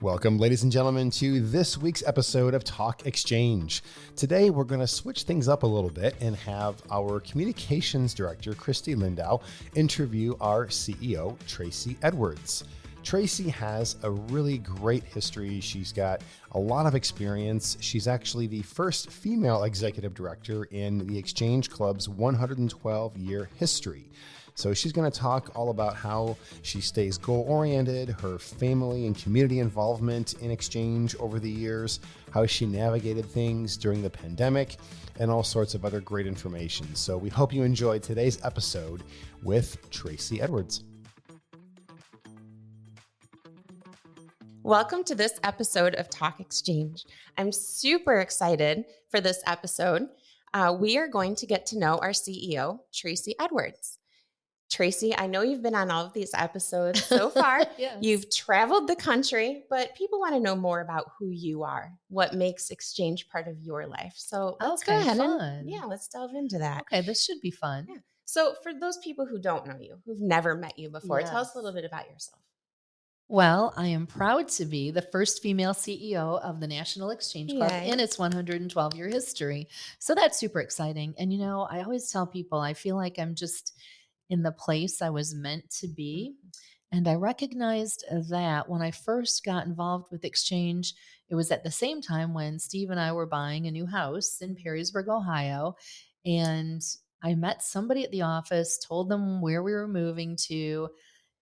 Welcome, ladies and gentlemen, to this week's episode of Talk Exchange. Today, we're going to switch things up a little bit and have our communications director, Christy Lindau, interview our CEO, Tracey Edwards. Tracey has a really great history. She's got a lot of experience. She's actually the first female executive director in the Exchange Club's 112-year history. So she's going to talk all about how she stays goal-oriented, her family and community involvement in Exchange over the years, how she navigated things during the pandemic, and all sorts of other great information. So we hope you enjoyed today's episode with Tracey Edwards. Welcome to this episode of Talk Exchange. I'm super excited for this episode. We are going to get to know our CEO, Tracey Edwards. Tracey, I know you've been on all of these episodes so far. Yes. You've traveled the country, but people want to know more about who you are, what makes Exchange part of your life. So let's go ahead and let's delve into that. Okay, this should be fun. Yeah. So for those people who don't know you, who've never met you before, tell us a little bit about yourself. Well, I am proud to be the first female CEO of the National Exchange Club in its 112-year history. So that's super exciting. And, I always tell people I feel like I'm just in the place I was meant to be. And I recognized that when I first got involved with Exchange, it was at the same time when Steve and I were buying a new house in Perrysburg, Ohio. And I met somebody at the office, told them where we were moving to,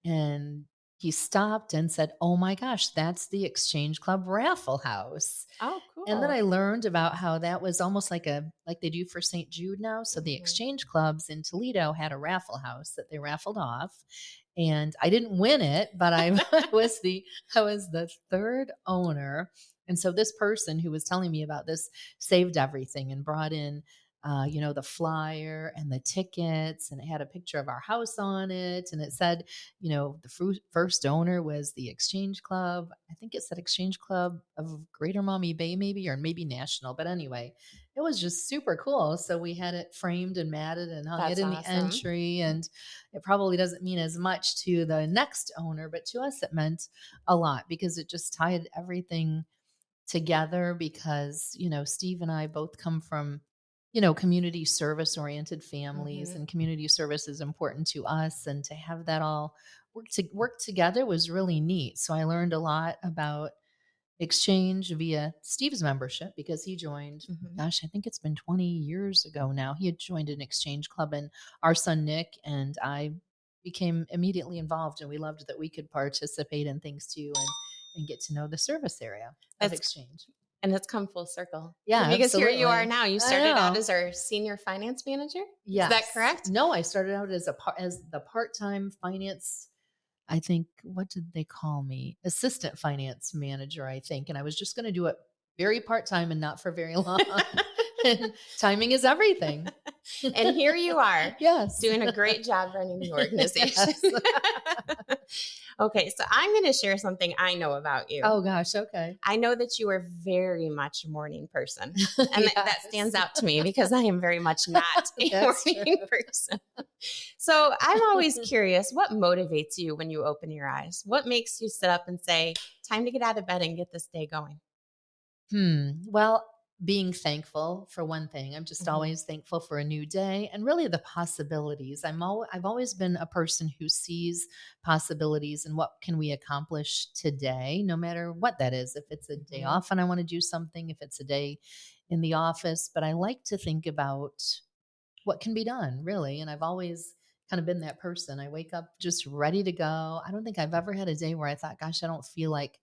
and he stopped and said, "Oh my gosh, that's the Exchange Club raffle house." Oh, cool. And then I learned about how that was almost like they do for St. Jude now. So the Exchange Clubs in Toledo had a raffle house that they raffled off. And I didn't win it, but I was the third owner. And so this person who was telling me about this saved everything and brought in the flyer and the tickets, and it had a picture of our house on it. And it said, the first owner was the Exchange Club. I think it said Exchange Club of Greater Maumee Bay, maybe, or maybe National. But anyway, it was just super cool. So we had it framed and matted and hung it in the entry. And it probably doesn't mean as much to the next owner, but to us, it meant a lot because it just tied everything together because, Steve and I both come from community service oriented families, and community service is important to us. And to have that all work together was really neat. So I learned a lot about Exchange via Steve's membership because he joined, I think it's been 20 years ago now. He had joined an Exchange Club, and our son, Nick, and I became immediately involved, and we loved that we could participate in things too and get to know the service area of Exchange. And it's come full circle. Yeah, because absolutely. Here you are now. You started out as our senior finance manager? Yes. Is that correct? No, I started out as the part-time finance, I think, what did they call me? Assistant finance manager, I think. And I was just going to do it very part-time and not for very long. And timing is everything. And here you are. Yes. Doing a great job running the organization. Okay, so I'm going to share something I know about you. Oh, gosh. Okay. I know that you are very much a morning person. And that stands out to me because I am very much not a morning person. So I'm always curious, what motivates you when you open your eyes? What makes you sit up and say, time to get out of bed and get this day going? Well, being thankful for one thing. I'm just always thankful for a new day and really the possibilities. I've always been a person who sees possibilities and what can we accomplish today, no matter what that is. If it's a day off and I want to do something, if it's a day in the office, but I like to think about what can be done, really. And I've always kind of been that person. I wake up just ready to go. I don't think I've ever had a day where I thought, gosh, I don't feel like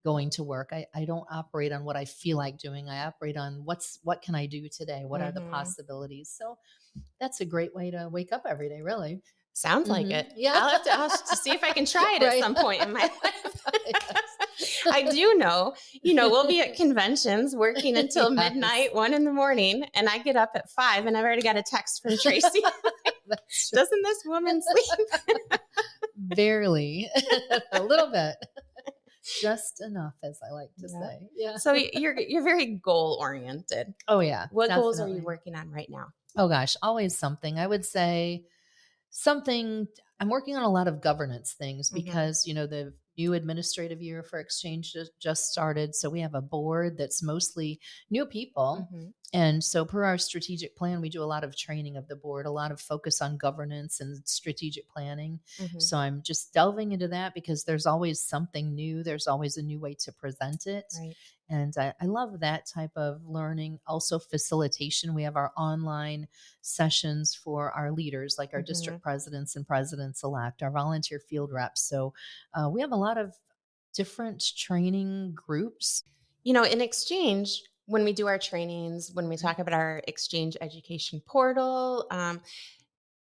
going to work. I don't operate on what I feel like doing. I operate on what can I do today? What are the possibilities? So that's a great way to wake up every day, really. Sounds like it. Yeah. I'll have to see if I can try it at some point in my life. I do know, we'll be at conventions working until midnight, 1 a.m, and I get up at 5 and I've already got a text from Tracey. Doesn't this woman sleep? Barely. A little bit. Just enough, as I like to say. Yeah. So you're very goal oriented. Oh yeah. What goals are you working on right now? Oh gosh, always something. I would say something. I'm working on a lot of governance things because the new administrative year for exchange just started. So we have a board that's mostly new people. Mm-hmm. And so, per our strategic plan, we do a lot of training of the board, a lot of focus on governance and strategic planning. Mm-hmm. So, I'm just delving into that because there's always something new. There's always a new way to present it. Right. And I love that type of learning. Also, facilitation. We have our online sessions for our leaders, like our Mm-hmm. district presidents and presidents elect, our volunteer field reps. So, we have a lot of different training groups. In exchange, when we do our trainings, when we talk about our exchange education portal,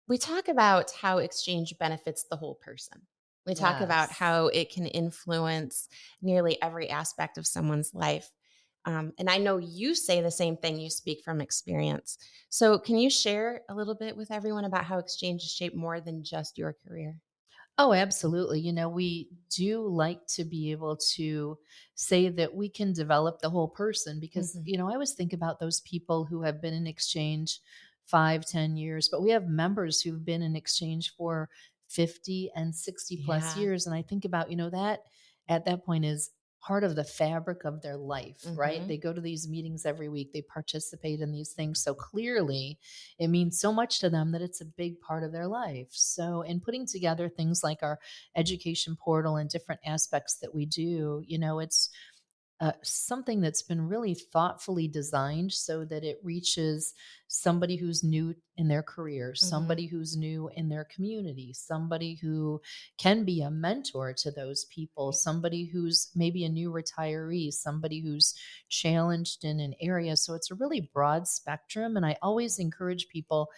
we talk about how exchange benefits the whole person. We talk about Yes. how it can influence nearly every aspect of someone's life. And I know you say the same thing. You speak from experience. So, can you share a little bit with everyone about how exchange is shaped more than just your career? Oh, absolutely. We do like to be able to say that we can develop the whole person because, Mhm. I always think about those people who have been in exchange 5, 10 years, but we have members who've been in exchange for 50 and 60 plus Yeah. years. And I think about, that at that point is part of the fabric of their life, right? Mhm. They go to these meetings every week, they participate in these things. So clearly, it means so much to them that it's a big part of their life. So, in putting together things like our education portal and different aspects that we do, it's something that's been really thoughtfully designed so that it reaches somebody who's new in their career, Mhm. somebody who's new in their community, somebody who can be a mentor to those people, Right. somebody who's maybe a new retiree, somebody who's challenged in an area. So it's a really broad spectrum. And I always encourage people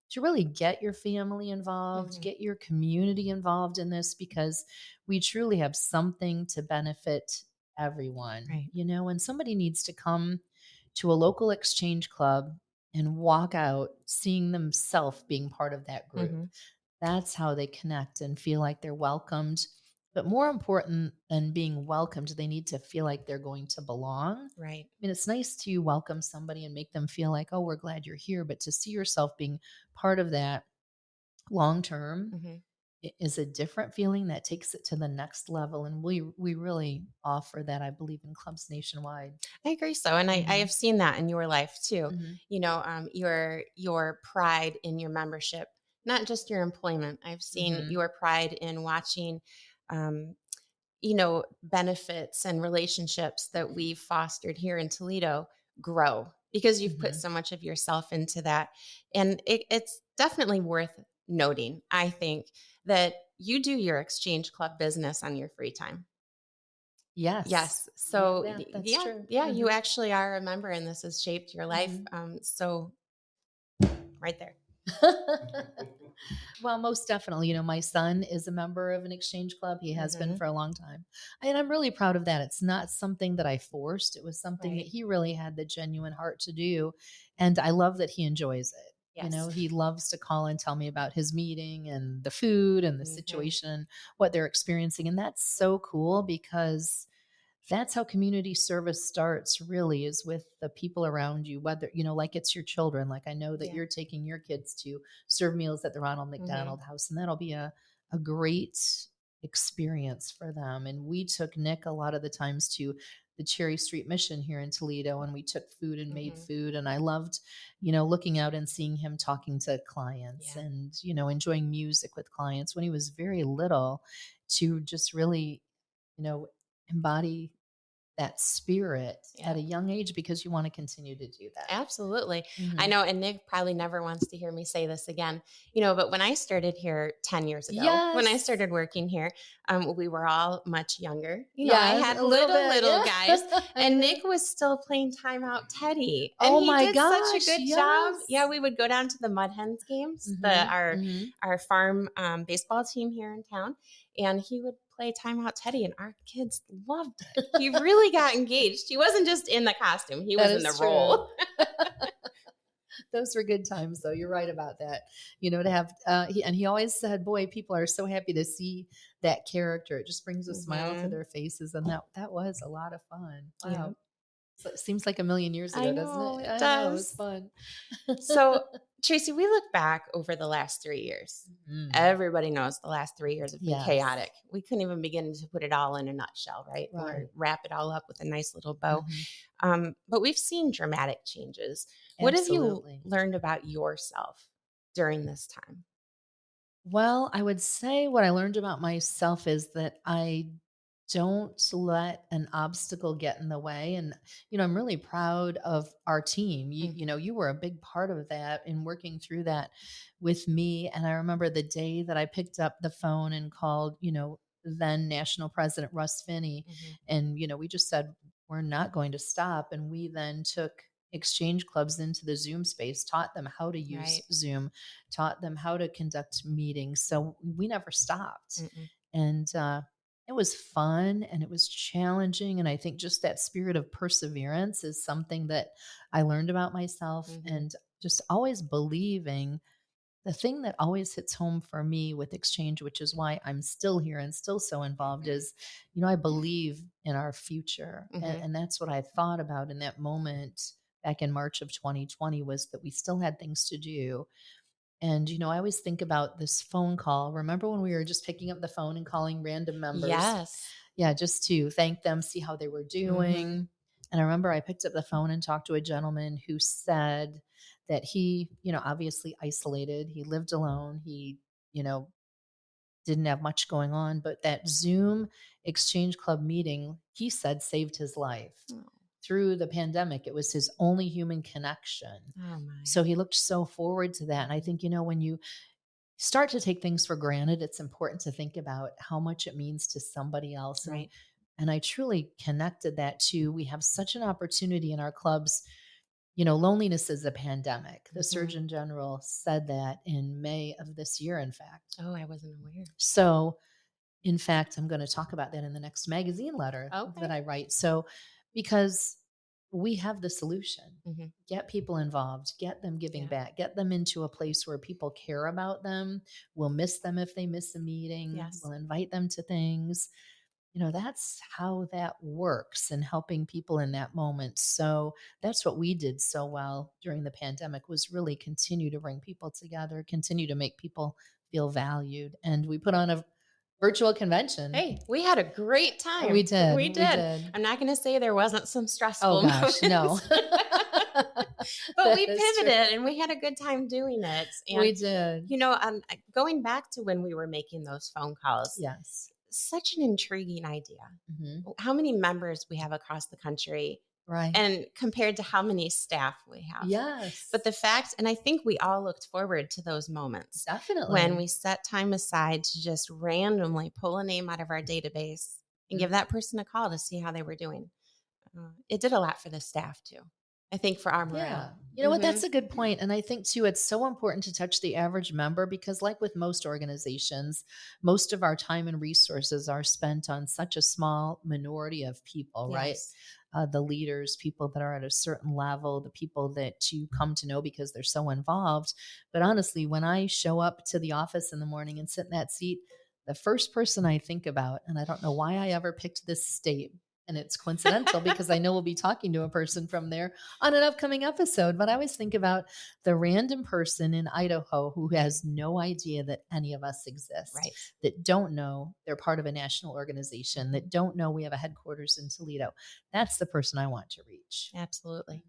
to really get your family involved, Mhm. get your community involved in this because we truly have something to benefit everyone, Right. and somebody needs to come to a local exchange club and walk out seeing themselves being part of that group. Mhm. That's how they connect and feel like they're welcomed. But more important than being welcomed, they need to feel like they're going to belong. Right. It's nice to welcome somebody and make them feel like, oh, we're glad you're here. But to see yourself being part of that long term Mhm. is a different feeling that takes it to the next level. And we really offer that, I believe, in clubs nationwide. I agree so, and I Hmm. have seen that in your life too. Hmm. Your pride in your membership, not just your employment. I've seen Hmm. your pride in watching, um, benefits and relationships that we've fostered here in Toledo grow because you've put Hmm. so much of yourself into that, and it's definitely worth noting. I think that you do your exchange club business on your free time. Yes. Yes. Yeah, So, yeah, that's yeah, true. yeah, you Hmm. actually are a member and this has shaped your life. Hmm. So right there. Well, most definitely. My son is a member of an exchange club. He has been Hmm. for a long time. And I'm really proud of that. It's not something that I forced, it was something that Right. he really had the genuine heart to do. And I love that he enjoys it. Yes. He loves to call and tell me about his meeting and the food and the Hmm. situation, what they're experiencing. And that's so cool because that's how community service starts, really, is with the people around you, whether like it's your children. Like I know that Yeah. you're taking your kids to serve meals at the Ronald Hmm. McDonald House, and that'll be a great experience for them. And we took Nick a lot of the times to the Cherry Street Mission here in Toledo, and we took food and made Hmm. food. And I loved, looking out and seeing him talking to clients Yeah. and, enjoying music with clients when he was very little, to just really, embody that spirit at Yeah. a young age because you want to continue to do that. Absolutely. I Mhm. know. And Nick probably never wants to hear me say this again, but when I started here 10 years ago, when I Yes. started working here, we were all much younger. I Yes, had a little bit. little Yeah. guys, I and know. Nick was still playing timeout Teddy. And Oh he my did such a gosh. good job. Yeah, Yes. we would go down to the Mud Hens games, Mhm. Mhm. our farm baseball team here in town, and he would play timeout Teddy, and our kids loved it. He really got engaged. He wasn't just in the costume, he That was in the is true. role. Those were good times, though. You're right about that. To have, he always said, boy, people are so happy to see that character. It just brings a smile to Mhm. their faces. And that was a lot of fun. Yeah. Wow. So it seems like a million years I ago, doesn't know it? it I know. It was does. fun. So Tracey, we look back over the last 3 years. Mm. Everybody knows the last 3 years have been Yes. chaotic. We couldn't even begin to put it all in a nutshell, right? Right. Or wrap it all up with a nice little bow. Mm-hmm. But we've seen dramatic changes. What have you Absolutely. learned about yourself during this time? Well, I would say what I learned about myself is that I don't let an obstacle get in the way. And, I'm really proud of our team. You were a big part of that in working through that with me. And I remember the day that I picked up the phone and called, then National President Russ Finney. And, we just said, we're not going to stop. And we then took exchange clubs into the Zoom space, taught them how to use Zoom, taught them how to conduct meetings. So we never stopped. And it was fun and it was challenging. And I think just that spirit of perseverance is something that I learned about myself, and just always believing. The thing that always hits home for me with exchange, which is why I'm still here and still so involved, is, I believe in our future. And that's what I thought about in that moment back in March of 2020, was that we still had things to do. And, I always think about this phone call. Remember when we were just picking up the phone and calling random members? Yes. Yeah, just to thank them, see how they were doing. And I remember I picked up the phone and talked to a gentleman who said that he, obviously isolated. He lived alone. He, didn't have much going on, but that Zoom Exchange Club meeting, he said, saved his life. Through the pandemic. It was his only human connection. Oh my. So he looked so forward to that. And I think, when you start to take things for granted, it's important to think about how much it means to somebody else. Right. And I truly connected that to, we have such an opportunity in our clubs. Loneliness is a pandemic. The Surgeon General said that in May of this year, in fact. Oh, I wasn't aware. So, in fact, I'm going to talk about that in the next magazine letter that I write. So, because we have the solution, get people involved, get them giving back, get them into a place where people care about them. We'll miss them if they miss a meeting. We'll invite them to things. That's how that works, and helping people in that moment. So that's what we did so well during the pandemic, was really continue to bring people together, continue to make people feel valued. And we put on a virtual convention. Hey, we had a great time. We did. We did. I'm not going to say there wasn't some stressful moments. No. But we pivoted and we had a good time doing it. And, we did. Going back to when we were making those phone calls. Yes. Such an intriguing idea. How many members we have across the country. Right. And compared to how many staff we have. Yes. But the fact, and I think we all looked forward to those moments. Definitely. When we set time aside to just randomly pull a name out of our database and give that person a call to see how they were doing. It did a lot for the staff too. I think for our morale. Yeah. You know what? That's a good point. And I think too, it's so important to touch the average member, because like with most organizations, most of our time and resources are spent on such a small minority of people, right? The leaders, people that are at a certain level, the people that you come to know because they're so involved. But honestly, when I show up to the office in the morning and sit in that seat, the first person I think about, and I don't know why I ever picked this state, and it's coincidental because I know we'll be talking to a person from there on an upcoming episode, but I always think about the random person in Idaho who has no idea that any of us exist, that don't know they're part of a national organization, that don't know we have a headquarters in Toledo. That's the person I want to reach. Absolutely.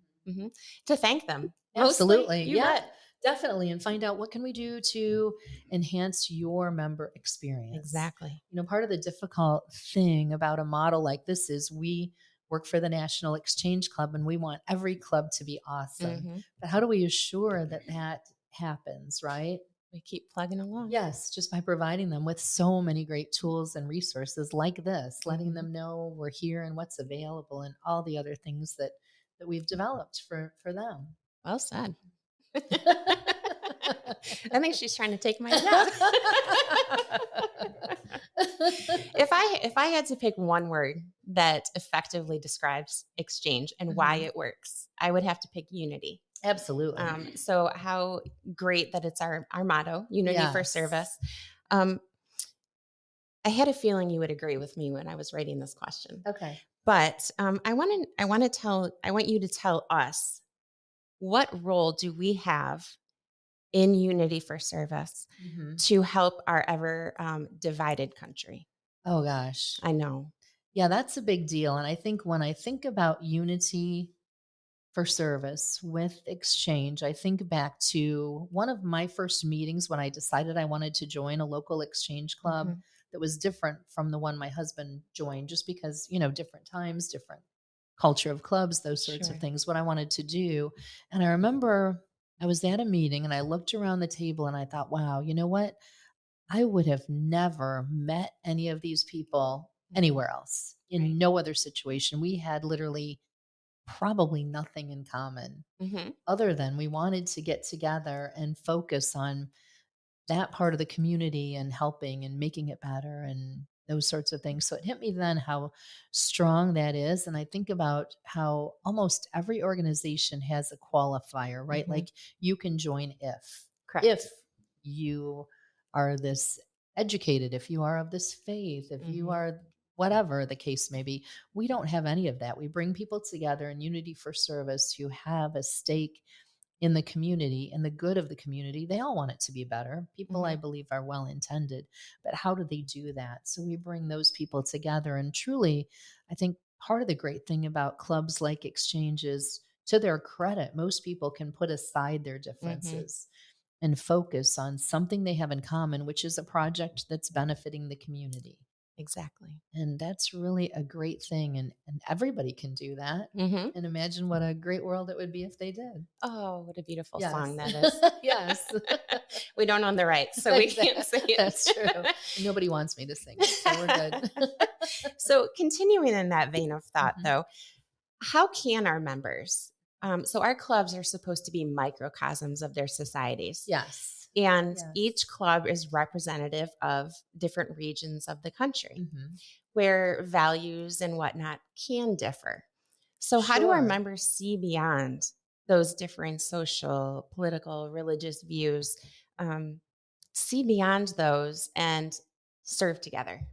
To thank them. Absolutely. Mostly, bet. Definitely. And find out what can we do to enhance your member experience. Exactly. Part of the difficult thing about a model like this is we work for the National Exchange Club and we want every club to be awesome. But how do we assure that that happens, right? We keep plugging along. Yes, just by providing them with so many great tools and resources like this, letting them know we're here and what's available and all the other things that we've developed for them. Well said. I think she's trying to take my job. If I had to pick one word that effectively describes exchange and why it works, I would have to pick unity. Absolutely. So how great that it's our motto, unity for service. I had a feeling you would agree with me when I was writing this question. Okay. But I want you to tell us, what role do we have in unity for service Mhm. to help our ever divided country. Oh gosh. I know. Yeah, that's a big deal. And I think when I think about unity for service with exchange, I think back to one of my first meetings when I decided I wanted to join a local exchange club Mhm. that was different from the one my husband joined, just because, different times, different culture of clubs, those sorts of Sure. things, what I wanted to do. And I remember I was at a meeting and I looked around the table and I thought, wow, you know what? I would have never met any of these people Mhm. anywhere else Right. in no other situation. We had literally probably nothing in common Mhm. other than we wanted to get together and focus on that part of the community and helping and making it better and those sorts of things. So it hit me then how strong that is. And I think about how almost every organization has a qualifier, right? Mhm. Like you can join if Correct. you are this educated, if you are of this faith, if you Mhm. are whatever the case may be. We don't have any of that. We bring people together in unity for service who have a stake in the community and the good of the community. They all want it to be better. People, I Mhm. believe, are well intended, but how do they do that? So we bring those people together. And truly, I think part of the great thing about clubs like Exchange is, to their credit, most people can put aside their Mhm. differences and focus on something they have in common, which is a project that's benefiting the community. Exactly. And that's really a great thing. And everybody can do that. Mhm. And imagine what a great world it would be if they did. Oh, what a beautiful Yes. song that is. Yes. We don't own the rights, so we can't Exactly. say That's true. it. And nobody wants me to sing it, so we're good. So, continuing in that vein of thought, Mhm. though, how can our members? So, our clubs are supposed to be microcosms of their societies, Yes. and Yes. each club is representative of different regions of the country Mhm. where values and whatnot can differ. So, how do our Sure. members see beyond those differing social, political, religious views? Um, see beyond those and serve together.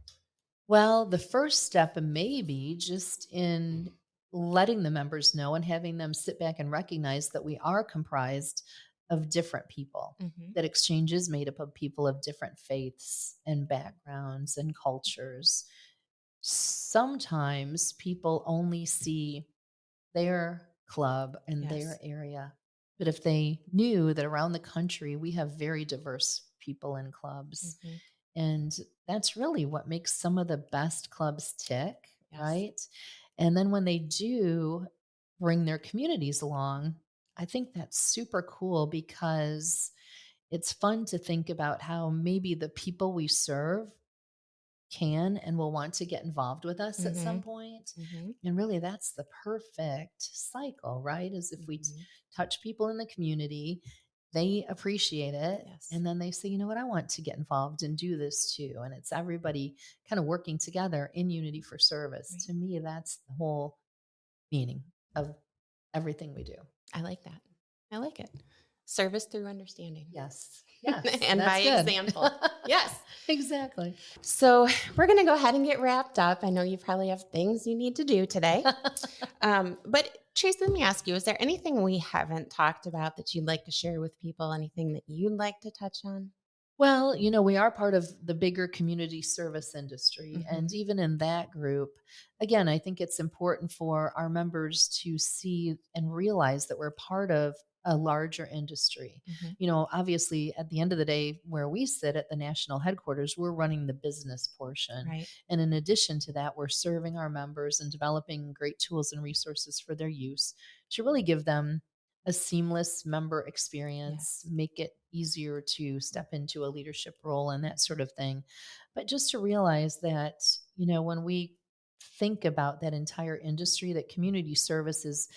Well, the first step may be just in letting the members know and having them sit back and recognize that we are comprised of different people, Hmm. that exchange is made up of people of different faiths and backgrounds and cultures. Sometimes people only see their club and their Yes. area. But if they knew that around the country we have very diverse people in clubs, Hmm. and that's really what makes some of the best clubs tick, Yes. right? And then when they do bring their communities along, I think that's super cool because it's fun to think about how maybe the people we serve can and will want to get involved with us at some Hmm. point. Hmm. And really, that's the perfect cycle, right? Is if we Hmm. touch people in the community, they appreciate it. Yes. And then they say, you know what, I want to get involved and do this too. And it's everybody kind of working together in unity for service. Right. To me, that's the whole meaning of everything we do. I like that. I like it. Service through understanding Yes. Yes. and by That's good. example. Yes. Exactly. So we're going to go ahead and get wrapped up. I know you probably have things you need to do today. But Trace, let me ask you, is there anything we haven't talked about that you'd like to share with people? Anything that you'd like to touch on? Well, we are part of the bigger community service industry. And Hmm. even in that group, again, I think it's important for our members to see and realize that we're part of a larger industry. Hmm. Obviously, at the end of the day, where we sit at the national headquarters, we're running the business portion. Right. And in addition to that, we're serving our members and developing great tools and resources for their use to really give them a seamless member experience, Yes. make it easier to step into a leadership role and that sort of thing. But just to realize that, when we think about that entire industry, that community services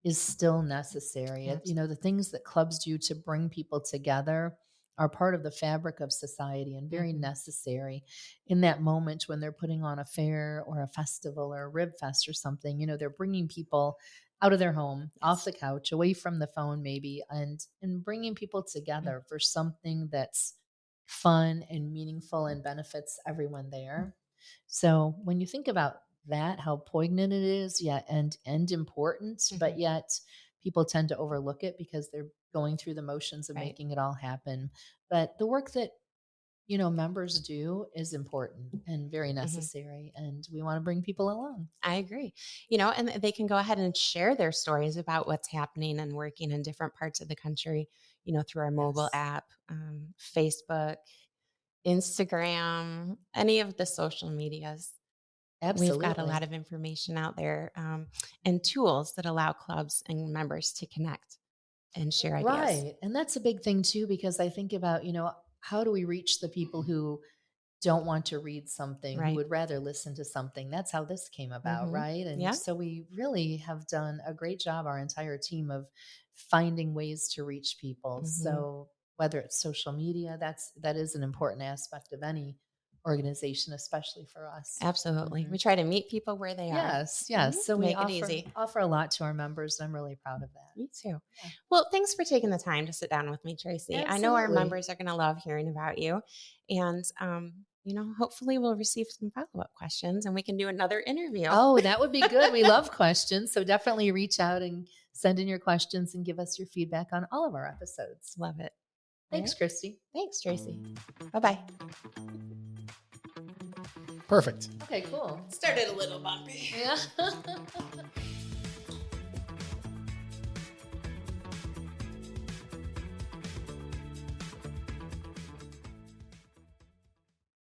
is still necessary. Absolutely. The things that clubs do to bring people together are part of the fabric of society and very Hmm. necessary in that moment when they're putting on a fair or a festival or a rib fest or something. They're bringing people out of their home, off Yes. the couch, away from the phone maybe, and bringing people together for something that's fun and meaningful and benefits everyone there. So when you think about that, how poignant it is, yet and important, Hmm. but yet people tend to overlook it because they're going through the motions of Right. making it all happen. But the work that members do is important and very necessary, and we want to bring people along. I agree. And they can go ahead and share their stories about what's happening and working in different parts of the country, through our mobile Yes. app, Facebook, Instagram, any of the social medias. We've got a Absolutely. lot of information out there, and tools that allow clubs and members to connect and share ideas. Right. And that's a big thing too, because I think about, how do we reach the people who don't want to read something, who Right. would rather listen to something? That's how this came about, Mhm. right? And Yeah. so we really have done a great job, our entire team, of finding ways to reach people. Mhm. So whether it's social media, that is an important aspect of any organization, especially for us. Absolutely. Mhm. We try to meet people where they are. Yes, yes. So we Make it easy. offer a lot to our members, and I'm really proud of that. Me too. Yeah. Well, thanks for taking the time to sit down with me, Tracey. I know our Absolutely. members are going to love hearing about you. And, hopefully we'll receive some follow-up questions and we can do another interview. Oh, that would be good. We love questions. So definitely reach out and send in your questions and give us your feedback on all of our episodes. Love it. Thanks, Right? Christy. Thanks, Tracey. Bye-bye. Perfect. Okay, cool. Started a little bumpy. Yeah.